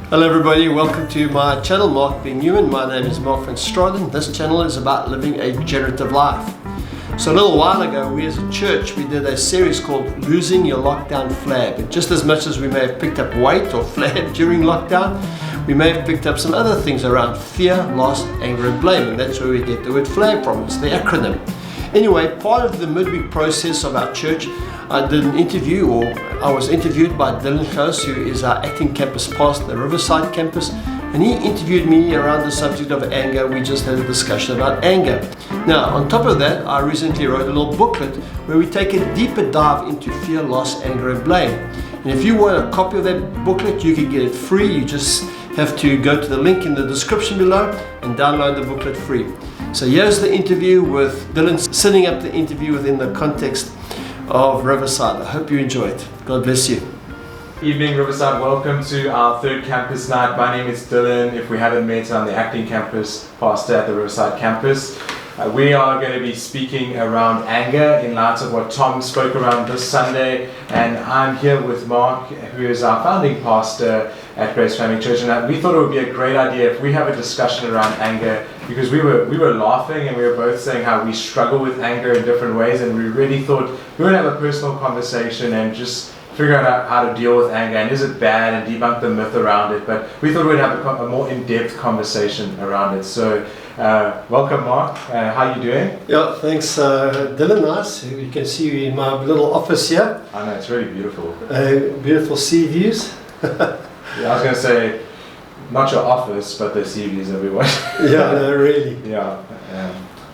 Hello everybody, welcome to my channel, MarkBeingHuman. My name is Mark van Straden. This channel is about living a generative life. So a little while ago, we as a church, we did a series called Losing Your Lockdown FLAB. And just as much as we may have picked up weight or flab during lockdown, we may have picked up some other things around fear, loss, anger and blame. And that's where we get the word FLAB from. It's the acronym. Anyway, part of the midweek process of our church, I did an interview, or I was interviewed by Dylan, who is our acting campus pastor at the Riverside campus, and he interviewed me around the subject of anger. We just had a discussion about anger. Now, on top of that, I recently wrote a little booklet where we take a deeper dive into fear, loss, anger and blame. And if you want a copy of that booklet, you can get it free. You just have to go to the link in the description below and download the booklet free. So here's the interview with Dylan, setting up the interview within the context of Riverside. I hope you enjoy it. God bless you. Evening Riverside, welcome to our third campus night. My name is Dylan. If we haven't met, I'm the acting campus pastor at the Riverside campus. We are going to be speaking around anger in light of what Tom spoke around this Sunday, and I'm here with Mark, who is our founding pastor at Grace Family Church, and we thought it would be a great idea if we have a discussion around anger, because we were laughing and we were both saying how we struggle with anger in different ways, and we really thought we would have a personal conversation and just figure out how to deal with anger and is it bad and debunk the myth around it. But we thought we'd have a more in-depth conversation around it. So welcome Mark, how are you doing? Yeah, thanks Dylan, nice. You can see you in my little office here. I know, it's really beautiful. Beautiful sea views. Yeah, I was going to say, not your office, but the sea views everywhere. Yeah, no, really. Yeah.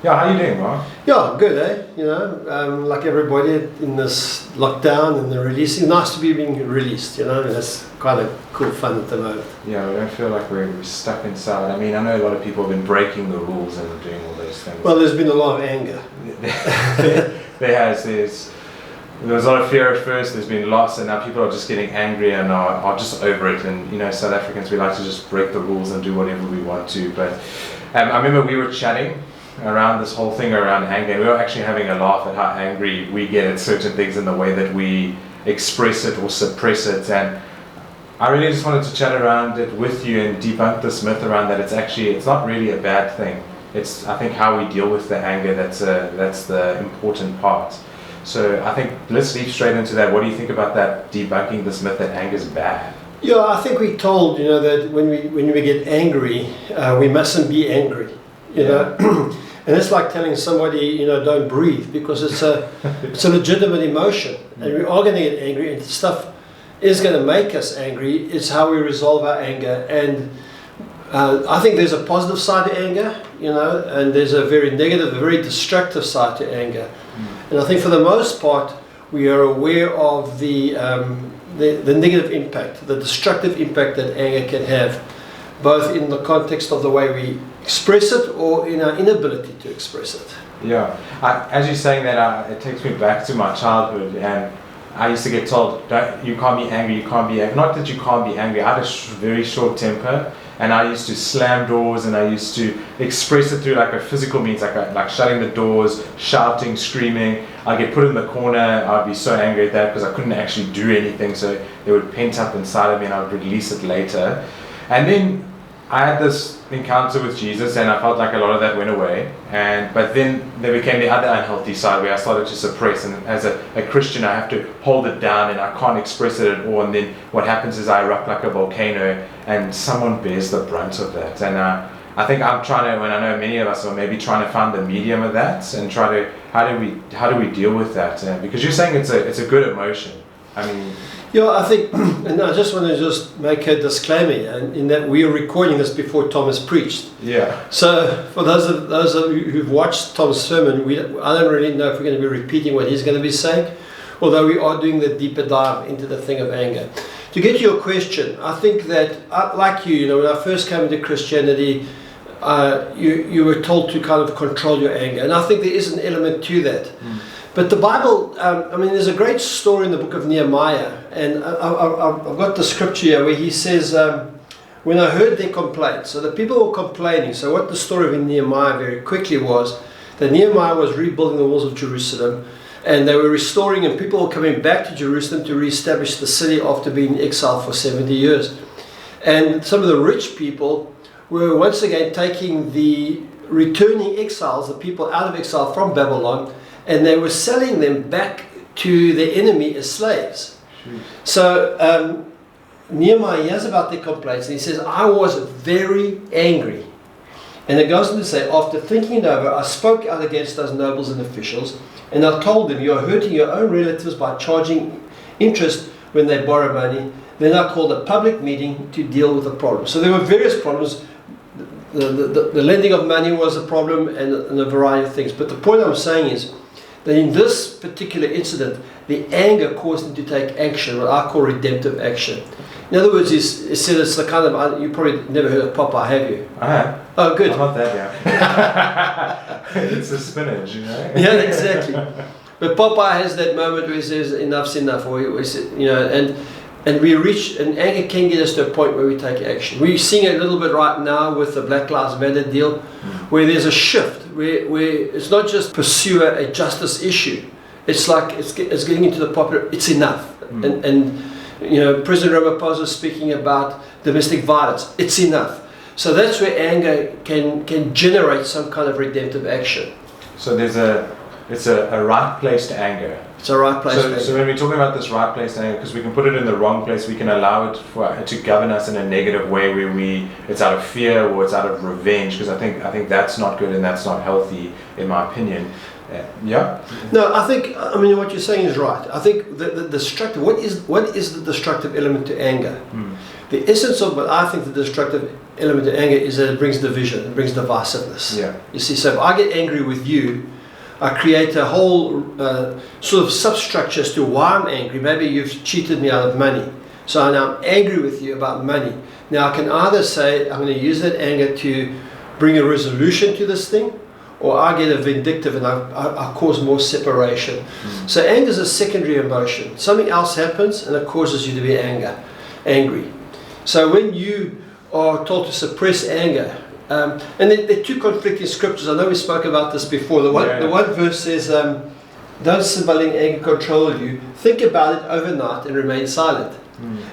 Yeah, how are you doing, Mark? Yeah, good, eh? You know, like everybody in this lockdown and the releasing. Nice to be being released, you know. That's kind of cool fun at the moment. Yeah, we don't feel like we're stuck inside. I mean, I know a lot of people have been breaking the rules and doing all those things. Well, there's been a lot of anger. There was a lot of fear at first, there's been loss, and now people are just getting angry and are just over it. And, you know, South Africans, we like to just break the rules and do whatever we want to. But I remember we were chatting around this whole thing around anger, and we were actually having a laugh at how angry we get at certain things in the way that we express it or suppress it. And I really just wanted to chat around it with you and debunk this myth around that it's not really a bad thing. It's, I think, how we deal with the anger that's the important part. So I think let's leap straight into that. What do you think about that, debunking this myth that anger is bad? Yeah, I think we're told, you know, that when we get angry, we mustn't be angry, you know. And it's like telling somebody, you know, don't breathe, because it's a legitimate emotion, and we are going to get angry, and stuff is going to make us angry. It's how we resolve our anger. And I think there's a positive side to anger, you know, and there's a very negative, a very destructive side to anger. And I think for the most part, we are aware of the negative impact, the destructive impact that anger can have, both in the context of the way we express it or in our inability to express it. Yeah, as you're saying that, it takes me back to my childhood, and I used to get told, you can't be angry, you can't be angry. Not that you can't be angry, I had a very short temper, and I used to slam doors, and I used to express it through like a physical means, like shutting the doors, shouting, screaming. I'd get put in the corner, I'd be so angry at that because I couldn't actually do anything, so it would pent up inside of me and I would release it later. And then I had this encounter with Jesus, and I felt like a lot of that went away. But then there became the other unhealthy side where I started to suppress, and as a Christian I have to hold it down and I can't express it at all. And then what happens is I erupt like a volcano, and someone bears the brunt of that. And I think I'm trying to, and I know many of us are maybe trying to find the medium of that and try to, how do we deal with that? Because you're saying it's a good emotion. I mean, yeah, I think, and I just want to make a disclaimer, in that we are recording this before Thomas preached. Yeah. So for those of you who've watched Tom's sermon, I don't really know if we're going to be repeating what he's going to be saying, although we are doing the deeper dive into the thing of anger. To get to your question, I think that, like you know, when I first came into Christianity, you were told to kind of control your anger, and I think there is an element to that. But the Bible, I mean, there's a great story in the book of Nehemiah, and I've got the scripture here where he says, when I heard their complaints, so the people were complaining. So what the story of Nehemiah very quickly was, that Nehemiah was rebuilding the walls of Jerusalem, and they were restoring, and people were coming back to Jerusalem to reestablish the city after being in exile for 70 years. And some of the rich people were once again taking the returning exiles, the people out of exile from Babylon, and they were selling them back to their enemy as slaves. So Nehemiah hears about their complaints and he says, I was very angry. And it goes on to say, after thinking it over, I spoke out against those nobles and officials, and I told them, you are hurting your own relatives by charging interest when they borrow money. Then I called a public meeting to deal with the problem. So there were various problems. The lending of money was a problem, and a variety of things. But the point I'm saying is that in this particular incident, the anger caused them to take action, what I call redemptive action. In other words, he said it's the kind of, you probably never heard of Popeye, have you? I have. Oh, good. I'm not that young. It's the spinach, you know? Yeah, exactly. But Popeye has that moment where he says, enough's enough, or he says, you know, and we reach, and anger can get us to a point where we take action. We're seeing a little bit right now with the Black Lives Matter deal, where there's a shift, where it's not just pursue a justice issue. It's like, it's getting into the popular, it's enough. And you know, President Ramaphosa speaking about domestic violence, it's enough. So that's where anger can generate some kind of redemptive action. So it's a right place to anger. It's a right place to anger. So when we're talking about this right place to anger, because we can put it in the wrong place, we can allow it to govern us in a negative way where it's out of fear or it's out of revenge, because I think that's not good and that's not healthy, in my opinion. Yeah. No, I mean what you're saying is right. I think the destructive. What is the destructive element to anger? The essence of what I think the destructive element to anger is that it brings division, it brings divisiveness. Yeah. You see, so if I get angry with you, I create a whole sort of substructure as to why I'm angry. Maybe you've cheated me out of money, so now I'm angry with you about money. Now I can either say I'm going to use that anger to bring a resolution to this thing, or I get a vindictive and I cause more separation. So anger is a secondary emotion. Something else happens and it causes you to be angry. So when you are told to suppress anger, and there are two conflicting scriptures. I know we spoke about this before. The one verse says, don't sit by letting anger control you. Think about it overnight and remain silent.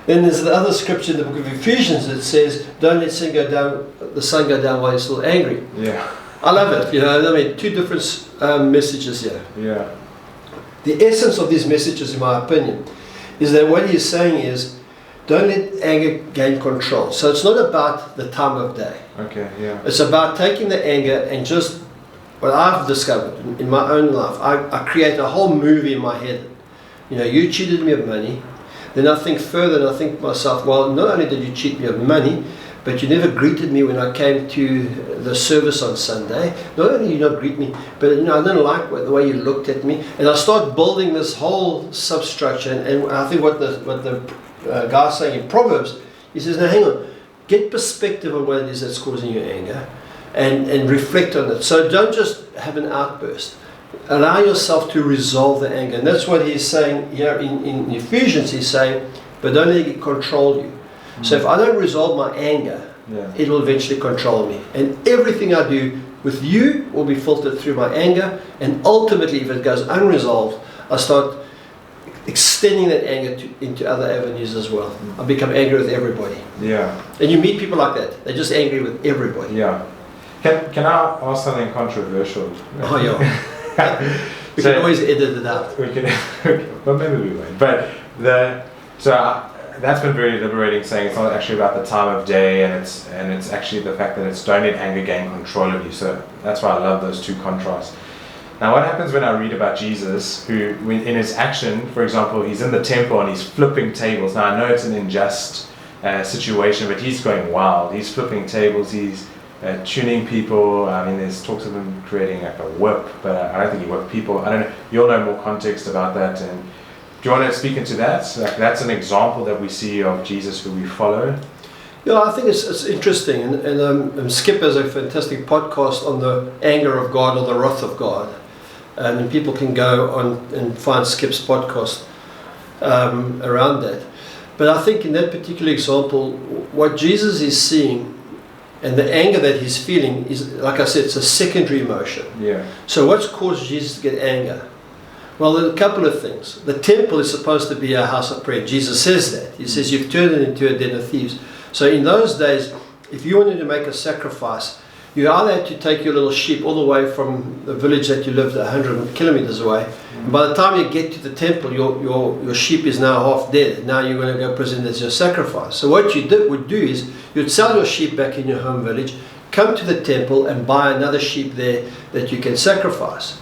Then there's the other scripture in the book of Ephesians that says, don't let the sun go down while you're still angry. Yeah. I love it, you know, I mean, two different messages here. Yeah. The essence of these messages, in my opinion, is that what he's saying is, don't let anger gain control. So it's not about the time of day. Okay, yeah. It's about taking the anger and just, what I've discovered in my own life, I create a whole movie in my head. You know, you cheated me of money. Then I think further and I think to myself, well, not only did you cheat me of money, but you never greeted me when I came to the service on Sunday. Not only did you not greet me, but you know, I didn't like the way you looked at me. And I start building this whole substructure. And I think what the guy's saying in Proverbs, he says, now hang on, get perspective on what it is that's causing you anger and reflect on it. So don't just have an outburst. Allow yourself to resolve the anger. And that's what he's saying here in Ephesians. He's saying, but don't let it control you. So if I don't resolve my anger, it will eventually control me. And everything I do with you will be filtered through my anger. And ultimately, if it goes unresolved, I start extending that anger into other avenues as well. I become angry with everybody. Yeah. And you meet people like that. They're just angry with everybody. Yeah. Can I ask something controversial? Oh, yeah. We can always edit it out. We can, well, maybe we won't. But that's been very liberating, saying it's not actually about the time of day, and it's actually the fact that it's don't let anger gain control of you. So that's why I love those two contrasts. Now, what happens when I read about Jesus, who in his action, for example, he's in the temple and he's flipping tables. Now, I know it's an unjust situation, but he's going wild. He's flipping tables. He's tuning people. I mean, there's talks of him creating like a whip, but I don't think he whipped people. I don't know. You'll know more context about that. And do you want to speak into that? Like, that's an example that we see of Jesus who we follow. Yeah, I think it's interesting. And Skip has a fantastic podcast on the anger of God or the wrath of God. And people can go on and find Skip's podcast around that. But I think in that particular example, what Jesus is seeing and the anger that he's feeling is, like I said, it's a secondary emotion. Yeah. So what's caused Jesus to get anger? Well, there are a couple of things. The temple is supposed to be a house of prayer. Jesus says that. He says, you've turned it into a den of thieves. So in those days, if you wanted to make a sacrifice, you either had to take your little sheep all the way from the village that you lived 100 kilometers away. And by the time you get to the temple, your sheep is now half dead. Now you're going to go present as your sacrifice. So what you would do is you'd sell your sheep back in your home village, come to the temple and buy another sheep there that you can sacrifice.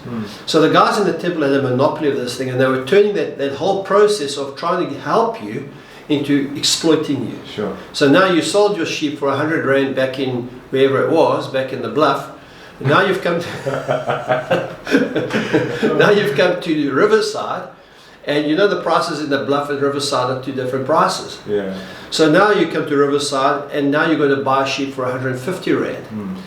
So the guys in the temple had a monopoly of this thing, and they were turning that whole process of trying to help you into exploiting you. Sure. So now you sold your sheep for 100 rand back in wherever it was, back in the bluff. And now you've come to now you've come to Riverside, and you know the prices in the bluff and Riverside are two different prices. Yeah. So now you come to Riverside, and now you're going to buy a sheep for 150 rand.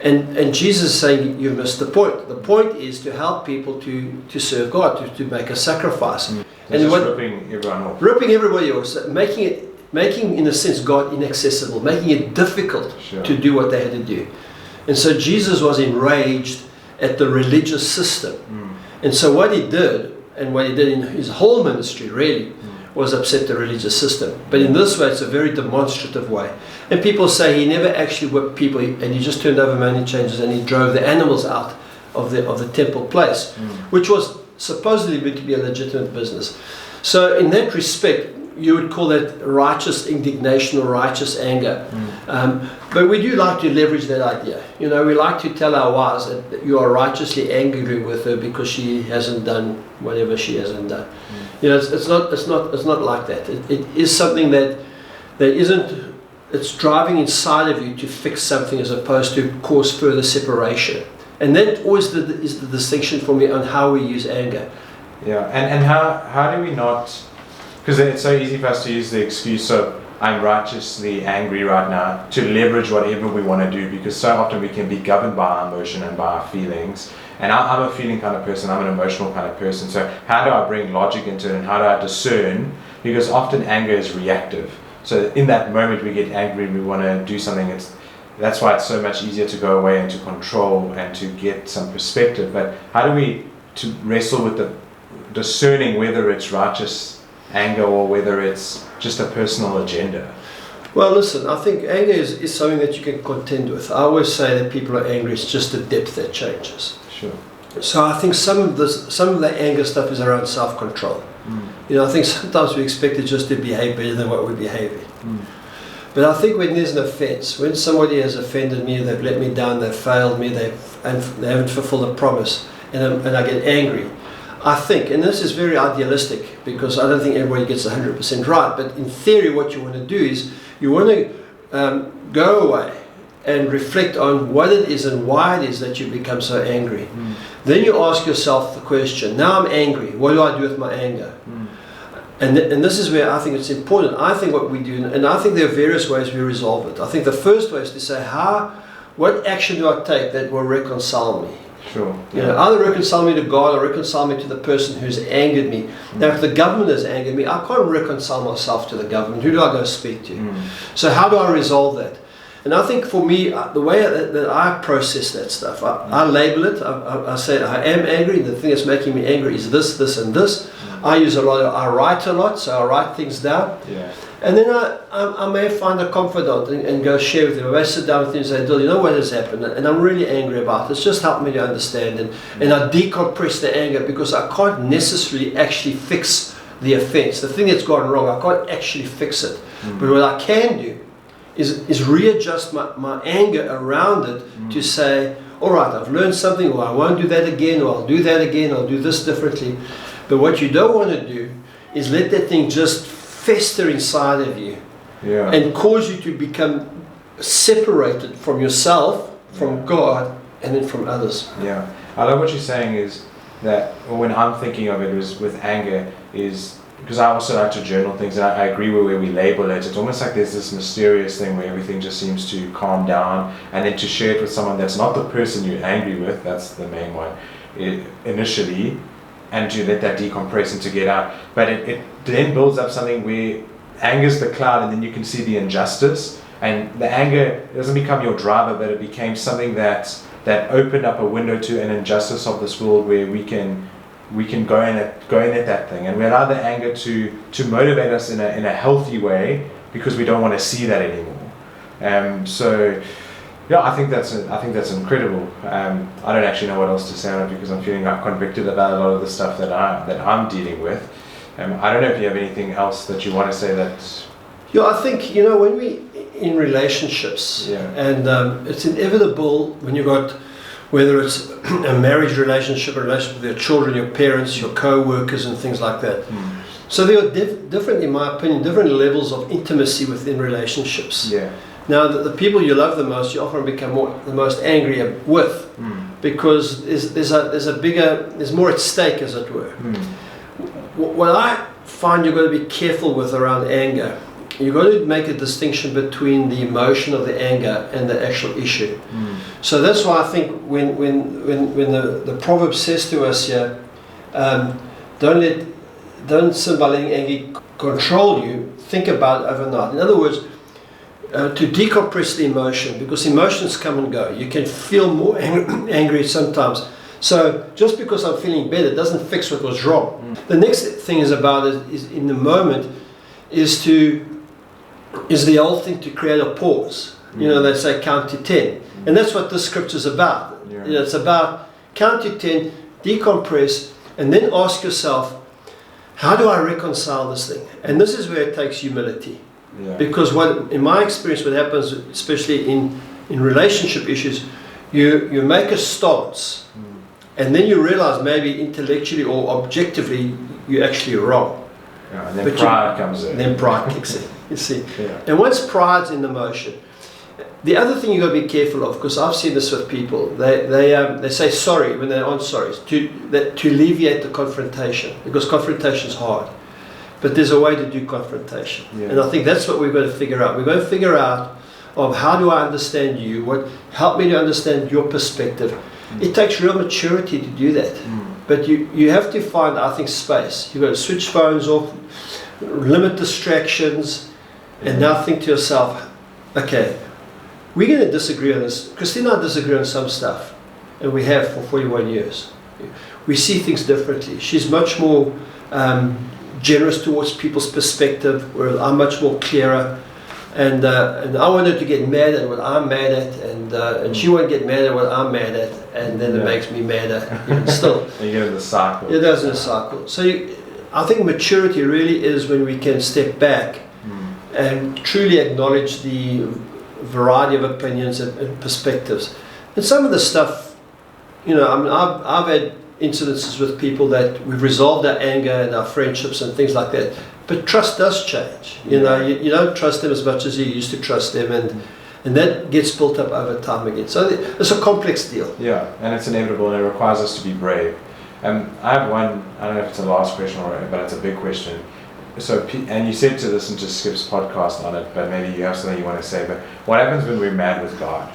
And Jesus is saying you've missed the point. The point is to help people to serve God, to make a sacrifice. And just ripping everyone off. Ripping everybody off, so making in a sense God inaccessible, making it difficult to do what they had to do. And so Jesus was enraged at the religious system. And so what he did, and what he did in his whole ministry really, was upset the religious system. But in this way, it's a very demonstrative way. And people say he never actually whipped people, and he just turned over money changers and he drove the animals out of the temple place, which was supposedly meant to be a legitimate business. So in that respect, you would call that righteous indignation or righteous anger. But we do like to leverage that idea. You know, we like to tell our wives that you are righteously angry with her because she hasn't done whatever she hasn't done. You know, it's not like that. It is something that isn't. It's driving inside of you to fix something as opposed to cause further separation. And that always is the distinction for me on how we use anger. Yeah, and how do we not? Because it's so easy for us to use the excuse of I'm righteously angry right now to leverage whatever we want to do, because so often we can be governed by our emotion and by our feelings. And I'm a feeling kind of person, I'm an emotional kind of person. So how do I bring logic into it, and how do I discern? Because often anger is reactive. So in that moment we get angry, we want to do something. That's why it's so much easier to go away and to control and to get some perspective. But how do we to wrestle with the discerning whether it's righteous anger or whether it's just a personal agenda? Well, listen, I think anger is something that you can contend with. I always say that people are angry, it's just the depth that changes. Sure. So I think some of the anger stuff is around self-control. You know, I think sometimes we expect it just to behave better than what we're behaving. But I think when there's an offense, when somebody has offended me, they've let me down, they've failed me, they haven't fulfilled a promise, and I get angry, I think, and this is very idealistic because I don't think everybody gets 100% right, but in theory what you want to do is you want to go away and reflect on what it is and why it is that you become so angry. Then you ask yourself the question, now I'm angry, what do I do with my anger? And this is where I think it's important. I think what we do, and I think there are various ways we resolve it. I think the first way is to say, what action do I take that will reconcile me? Sure. You know, either reconcile me to God or reconcile me to the person who's angered me. Now, if the government has angered me, I can't reconcile myself to the government. Who do I go speak to? So how do I resolve that? And I think for me, the way that I process that stuff, I label it. I say I am angry. The thing that's making me angry is this, this, and this. I write a lot, so I write things down. Yeah. And then I may find a confidant and go share with him. I may sit down with him and say, Dill, you know what has happened? And I'm really angry about it. It's just helped me to understand. And I decompress the anger because I can't necessarily actually fix the offense. The thing that's gone wrong, I can't actually fix it. But what I can do is readjust my anger around it to say, all right, I've learned something, or I won't do that again, or I'll do that again, I'll do this differently. But what you don't want to do is let that thing just fester inside of you and cause you to become separated from yourself, from God, and then from others. Yeah, I love what you're saying is that when I'm thinking of it is with anger is because I also like to journal things, and I agree with where we label it. It's almost like there's this mysterious thing where everything just seems to calm down, and then to share it with someone that's not the person you're angry with, that's the main one, initially, and to let that decompress and to get out. But it then builds up something where anger's the cloud, and then you can see the injustice, and the anger doesn't become your driver, but it became something that opened up a window to an injustice of this world where we can go in at that thing, and we allow the anger to motivate us in a healthy way, because we don't want to see that anymore. So yeah, I think that's incredible. I don't actually know what else to say on it because I'm feeling convicted about a lot of the stuff that I'm dealing with. I don't know if you have anything else that you want to say that. Yeah, I think, you know, when we in relationships, and it's inevitable when you got, whether it's a marriage relationship, a relationship with your children, your parents, your co-workers and things like that. So there are different, in my opinion, different levels of intimacy within relationships. Now, the people you love the most, you often become the most angry with, because there's more at stake, as it were. What I find you've got to be careful with around anger, you've got to make a distinction between the emotion of the anger and the actual issue. So that's why I think when the proverb says to us here, don't sin by letting anger control you, think about it overnight. In other words, to decompress the emotion, because emotions come and go. You can feel more angry sometimes. So just because I'm feeling better doesn't fix what was wrong. The next thing is about it is in the moment is the old thing to create a pause. You know, they say count to 10. And that's what this scripture is about. You know, it's about count to 10, decompress, and then ask yourself, how do I reconcile this thing? And this is where it takes humility. Because in my experience, what happens, especially in relationship issues, you make a stance, and then you realize maybe intellectually or objectively you're actually wrong. And then pride comes in. Then pride kicks in. You see. And once pride's in the motion, the other thing you got to be careful of, because I've seen this with people, they say sorry when they aren't sorry to alleviate the confrontation, because confrontation is hard. But there's a way to do confrontation. And I think that's what we've got to figure out. We've got to figure out of how do I understand you, help me to understand your perspective. It takes real maturity to do that. But you have to find, I think, space. You've got to switch phones off, limit distractions, and now think to yourself, okay, we're going to disagree on this. Christina and I disagree on some stuff, and we have for 41 years. We see things differently. She's much more generous towards people's perspective, whereas I'm much more clearer. And I want her to get mad at what I'm mad at, and she won't get mad at what I'm mad at, and then it makes me madder even still. You get in the cycle. It does in a cycle. So I think maturity really is when we can step back and truly acknowledge the variety of opinions and perspectives. And some of the stuff, you know, I mean, I've had incidences with people that we've resolved our anger and our friendships and things like that. But trust does change. You know, you don't trust them as much as you used to trust them, and that gets built up over time again. So it's a complex deal. Yeah, and it's inevitable, and it requires us to be brave. I have one, I don't know if it's a last question but it's a big question. So, and you said to listen to Skip's podcast on it, but maybe you have something you want to say. But what happens when we're mad with God?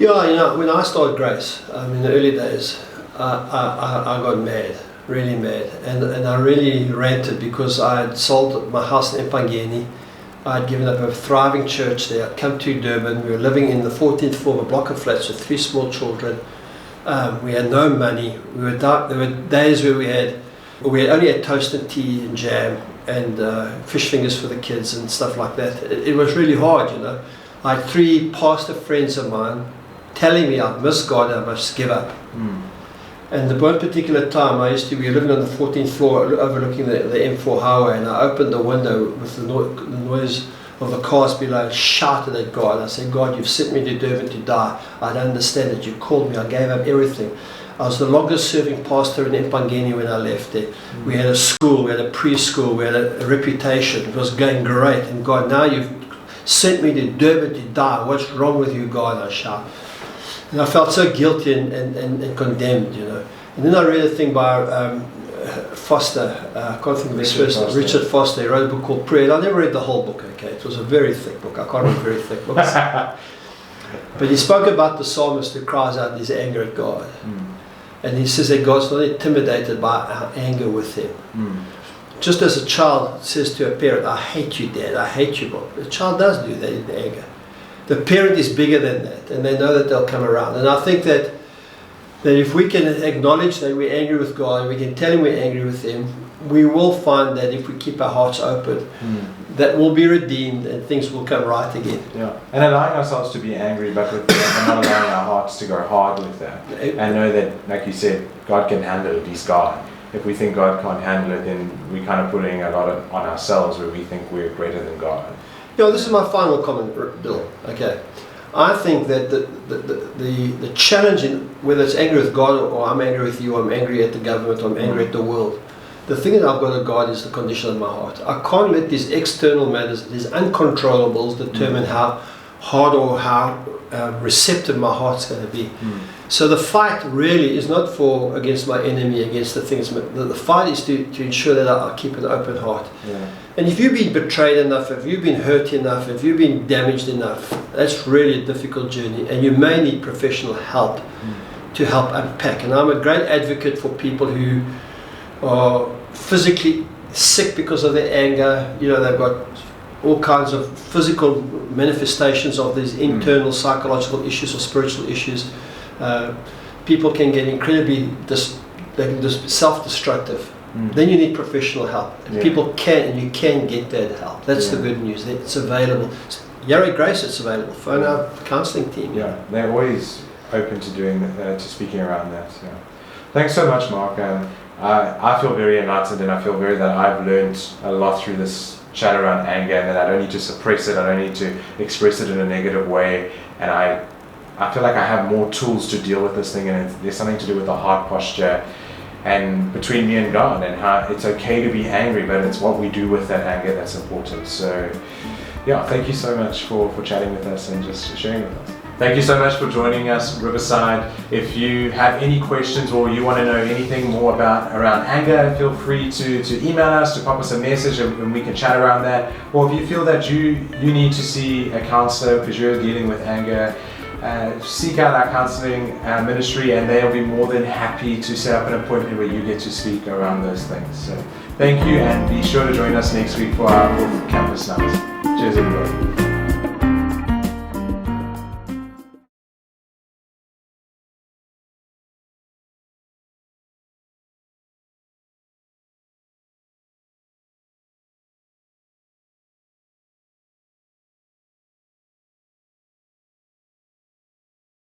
Yeah, you know, when I started Grace, in the early days, I got mad. Really mad, and I really ranted because I had sold my house in Empangeni. I had given up a thriving church there. I'd come to Durban. We were living in the 14th floor of a block of flats with 3 small children. We had no money. There were days where we only had toast and tea and jam and fish fingers for the kids and stuff like that. It was really hard, you know. I had 3 pastor friends of mine telling me I miss God and I must give up. And at one particular time, we were living on the 14th floor overlooking the M4 highway, and I opened the window with the noise of the cars below and shouted at God. I said, God, you've sent me to Durban to die. I don't understand it. You called me. I gave up everything. I was the longest serving pastor in Empangeni when I left there. We had a school, we had a preschool, we had a reputation. It was going great. And God, now you've sent me to Durban to die. What's wrong with you, God? I shouted. And I felt so guilty and condemned, you know. And then I read a thing by Foster, I can't think of his first name, Richard Foster. He wrote a book called Prayer. And I never read the whole book, okay. It was a very thick book. I can't read very thick books. But he spoke about the psalmist who cries out his anger at God. And he says that God's not intimidated by our anger with him. Just as a child says to a parent, I hate you, Dad, I hate you, Bob. The child does do that in anger. The parent is bigger than that, and they know that they'll come around. And I think that if we can acknowledge that we're angry with God, we can tell him we're angry with him, we will find that if we keep our hearts open, that will be redeemed and things will come right again. Yeah, and allowing ourselves to be angry, but not allowing our hearts to go hard with that. And know that, like you said, God can handle it, He's God. If we think God can't handle it, then we're kind of putting a lot on ourselves where we think we're greater than God. This is my final comment, Bill. Okay. I think that the challenge in whether it's angry with God or I'm angry with you, I'm angry at the government, I'm angry at the world. The thing that I've got to guard is the condition of my heart. I can't let these external matters, these uncontrollables, determine how hard or how receptive my heart's going to be. So the fight really is not against my enemy, against the things. The fight is to ensure that I keep an open heart. Yeah. And if you've been betrayed enough, if you've been hurt enough, if you've been damaged enough, that's really a difficult journey, and you may need professional help to help unpack. And I'm a great advocate for people who are physically sick because of their anger. They've got all kinds of physical manifestations of these internal psychological issues or spiritual issues. People can get incredibly self-destructive. Then you need professional help. And people can, and you can get that help. That's the good news. It's available. Yarra Grace, it's available. Phone our counselling team. Yeah, they're always open to doing to speaking around that. Yeah. Thanks so much, Mark. I feel very enlightened, and I feel that I've learned a lot through this chat around anger, and that I don't need to suppress it, I don't need to express it in a negative way, and I feel like I have more tools to deal with this thing, and there's something to do with the heart posture and between me and God, and how it's okay to be angry, but it's what we do with that anger that's important. So yeah, thank you so much for chatting with us and just sharing with us. Thank you so much for joining us, Riverside. If you have any questions or you want to know anything more around anger, feel free to email us, to pop us a message, and we can chat around that. Or if you feel that you need to see a counselor because you're dealing with anger, seek out our counseling ministry, and they'll be more than happy to set up an appointment where you get to speak around those things. So thank you, and be sure to join us next week for our 4th campus night. Cheers, everybody.